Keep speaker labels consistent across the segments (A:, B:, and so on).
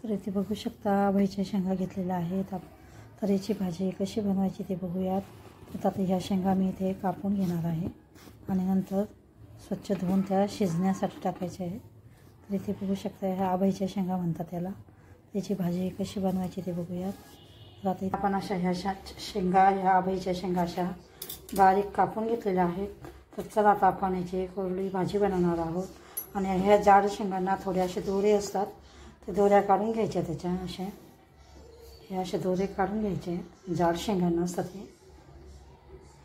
A: तर इथे बघू शकता आभाईच्या शेंगा घेतलेल्या आहेत। तर याची भाजी कशी बनवायची ते बघूयात। तर आता ह्या शेंगा मी इथे कापून घेणार आहे आणि नंतर स्वच्छ धुवून त्या शिजण्यासाठी टाकायचे आहे। तर इथे बघू शकता ह्या आभाईच्या शेंगा म्हणतात त्याला। त्याची भाजी कशी बनवायची ते बघूयात। तर आता आपण अशा ह्या शेंगा ह्या आभाईच्या शेंगा अशा बारीक कापून घेतलेल्या आहेत। तर चला आता आपण याची कोरडी भाजी बनवणार आहोत। आणि ह्या जाड शेंगांना थोडे असे दोरे असतात, ते दोऱ्या काढून घ्यायच्या त्याच्या अशा हे असे दोरे काढून घ्यायचे। जाड शेंगांना असतात ते,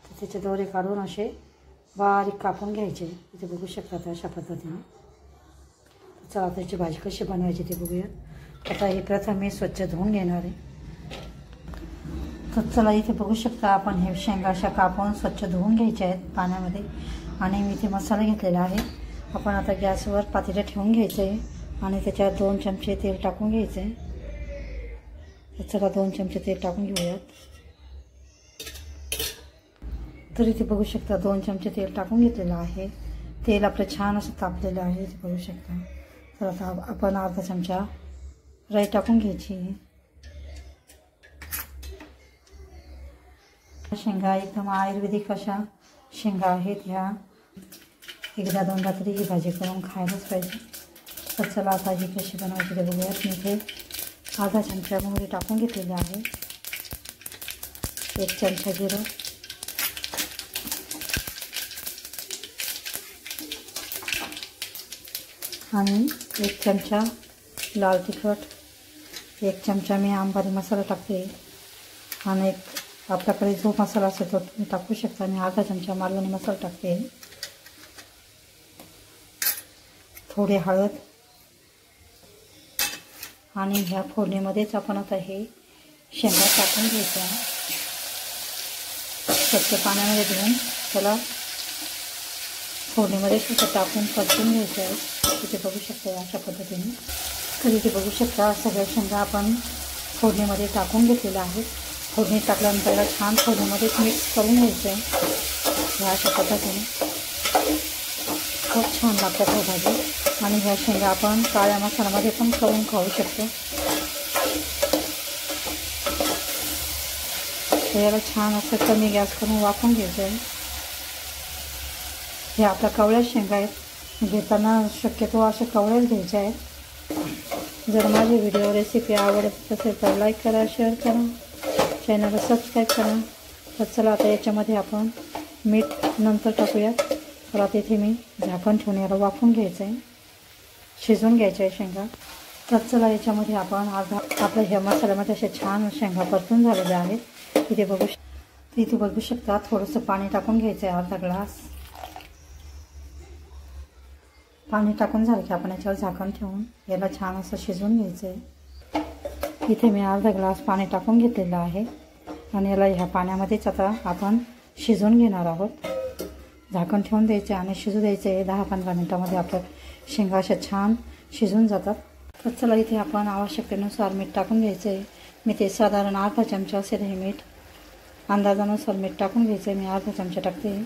A: तर त्याचे दोरे काढून असे बारीक कापून घ्यायचे। इथे बघू शकता अशा पद्धतीने। चला त्याची भाजी कशी बनवायची ते बघूयात। आता हे प्रथम मी स्वच्छ धुवून घेणार आहे। तर चला इथे बघू शकता आपण हे शेंगा अशा कापून स्वच्छ धुवून घ्यायचे आहेत पाण्यामध्ये। आणि मी इथे मसाला घेतलेला आहे। आपण आता गॅसवर पातेलं ठेवून घ्यायचं आहे आणि त्याच्यात 2 चमचे तेल टाकून घ्यायचं आहे। तर चला 2 चमचे तेल टाकून घेऊयात। तर इथे बघू शकता 2 चमचे तेल टाकून घेतलेलं आहे। तेल आपलं छान असं तापलेलं आहे इथे बघू शकता। तर आता आपण अर्धा चमचा राई टाकून घ्यायची। शेंगा एकदम आयुर्वेदिक अशा शेंगा आहेत ह्या। एकदा दोनदा तरी ही भाजी करून खायलाच पाहिजे। तर चला आता ही कशी बनवायची ते बघूयात। मी इथे अर्धा चमचा मोहरी टाकून घेतलेली आहे, 1 चमचा जिरं, आणि 1 चमचा लाल तिखट, 1 चमचा मी अंबारी मसाला टाकते आणि आपल्याकडे जो मसाला असेल तो तुम्ही टाकू शकता। मी अर्धा चमचा मालवणी मसाला टाकते, थोडी हळद, आणि ह्या फोडणीमध्येच आपण आता हे शेंगा टाकून घ्यायच्या। स्वच्छ पाण्यामध्ये धुवून त्याला फोडणीमध्ये सुद्धा टाकून परतून घ्यायचं आहे। इथे बघू शकता अशा पद्धतीने। तर इथे बघू शकता सगळ्या शेंगा आपण फोडणीमध्ये टाकून घेतलेल्या आहेत। फोडणी टाकल्यानंतर त्याला छान फोडणीमध्येच मिक्स करून घ्यायचं आहे ह्या अशा पद्धतीने। खूप छान लागतात ही भाजी। आणि ह्या शेंगा आपण काळ्या मसाल्यामध्ये पण करून खाऊ शकतो। तर याला छान असं कमी गॅस करून वाफवून घ्यायचं आहे। हे आपल्या कवळ्या शेंगा आहेत, घेताना शक्यतो अशा कवळ्याच घ्यायच्या आहेत। जर माझी व्हिडिओ रेसिपी आवडत असेल तर लाईक करा, शेअर करा, चॅनलला सबस्क्राईब करा। तर चला आता याच्यामध्ये आपण मीठ नंतर टाकूयात। तर आता इथे मी झाकण ठेवून याला वाफवून घ्यायचं आहे, शिजवून घ्यायचं आहे शेंगा। तर चला याच्यामध्ये आपण आपल्या ह्या मसाल्यामध्ये असे छान शेंगा परतून झालेल्या आहेत। इथे बघू शकता थोडंसं पाणी टाकून घ्यायचं आहे, अर्धा ग्लास पाणी टाकून झालं की आपण याच्यावर झाकण ठेवून याला छान असं शिजवून घ्यायचं आहे। इथे मी अर्धा ग्लास पाणी टाकून घेतलेलं आहे आणि याला ह्या पाण्यामध्येच आता आपण शिजवून घेणार आहोत। झाकण ठेवून द्यायचे आणि शिजू द्यायचे। 10-15 मिनिटांमध्ये आपल्या शेंगा अशा छान शिजून जातात। तर चला इथे आपण आवश्यकतेनुसार मीठ टाकून घ्यायचं आहे। मी ते साधारण अर्धा चमचा असेल हे मीठ, अंदाजानुसार मीठ टाकून घ्यायचं आहे। मी अर्धा चमचा टाकते।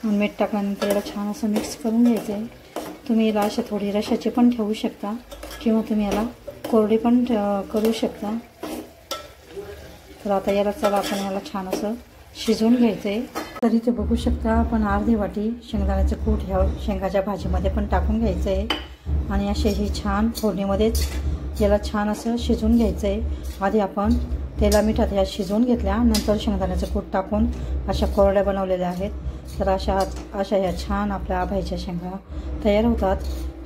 A: मीठ टाकल्यानंतर याला छान असं मिक्स करून घ्यायचं आहे। तुम्ही याला अशा थोडी रशाची पण ठेवू शकता किंवा तुम्ही याला कोरडी पण करू शकता। तर आता याला चला आपण याला छान असं शिजवून घ्यायचं आहे। तर इथे बघू शकता आपण अर्धी वाटी शेंगदाण्याचं कूट ह्या शेंगाच्या भाजीमध्ये पण टाकून घ्यायचं आहे आणि असे ही छान फोडणीमध्येच याला छान असं शिजवून घ्यायचं आहे। आधी आपण तेला मिठात ह्या शिजवून घेतल्या, नंतर शेंगदाण्याचं कूट टाकून अशा कोरड्या बनवलेल्या आहेत। तर अशा ह्या छान आपल्या आभाईच्या शेंगा तयार होतात।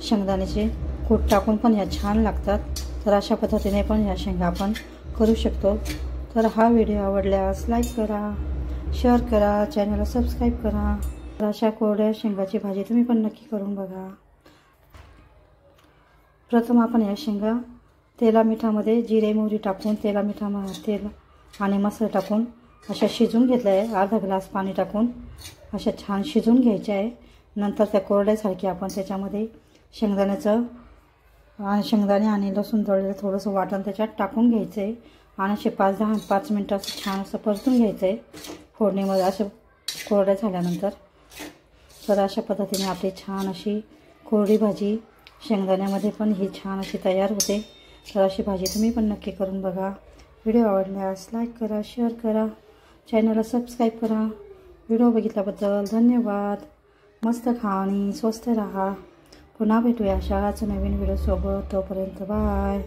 A: शेंगदाण्याचे कूट टाकून पण ह्या छान लागतात। तर अशा पद्धतीने पण ह्या शेंगा आपण करू शकतो। तर हा व्हिडिओ आवडल्यास लाईक करा, शेअर करा, चॅनलला सबस्क्राईब करा। तर अशा कोरड्या शेंगाची भाजी तुम्ही पण नक्की करून बघा। प्रथम आपण या शेंगा तेला मिठामध्ये जिरे मोहरी टाकून तेल आणि मसाला टाकून अशा शिजवून घेतल्या आहे। अर्धा ग्लास पाणी टाकून अशा छान शिजवून घ्यायच्या आहे। नंतर त्या कोरड्यासारखी आपण त्याच्यामध्ये शेंगदाणे आणि लसूण तळलेलं थोडंसं वाटण त्याच्यात टाकून घ्यायचं आहे आणि असे 5 मिनटं असं छान असं परतून घ्यायचं आहे फोडणीमध्ये असं कोरड्या झाल्यानंतर। तर अशा पद्धतीने आपली छान अशी कोरडी भाजी शेंगदाण्यामध्ये पण ही छान अशी तयार होते। तर अशी भाजी तुम्ही पण नक्की करून बघा। व्हिडिओ आवडल्यास लाईक करा, शेअर करा, चॅनलला सबस्क्राईब करा। व्हिडिओ बघितल्याबद्दल धन्यवाद। मस्त खा आणि स्वस्थ राहा। पुन्हा भेटूया अशाच नवीन व्हिडिओसोबत। तोपर्यंत बाय।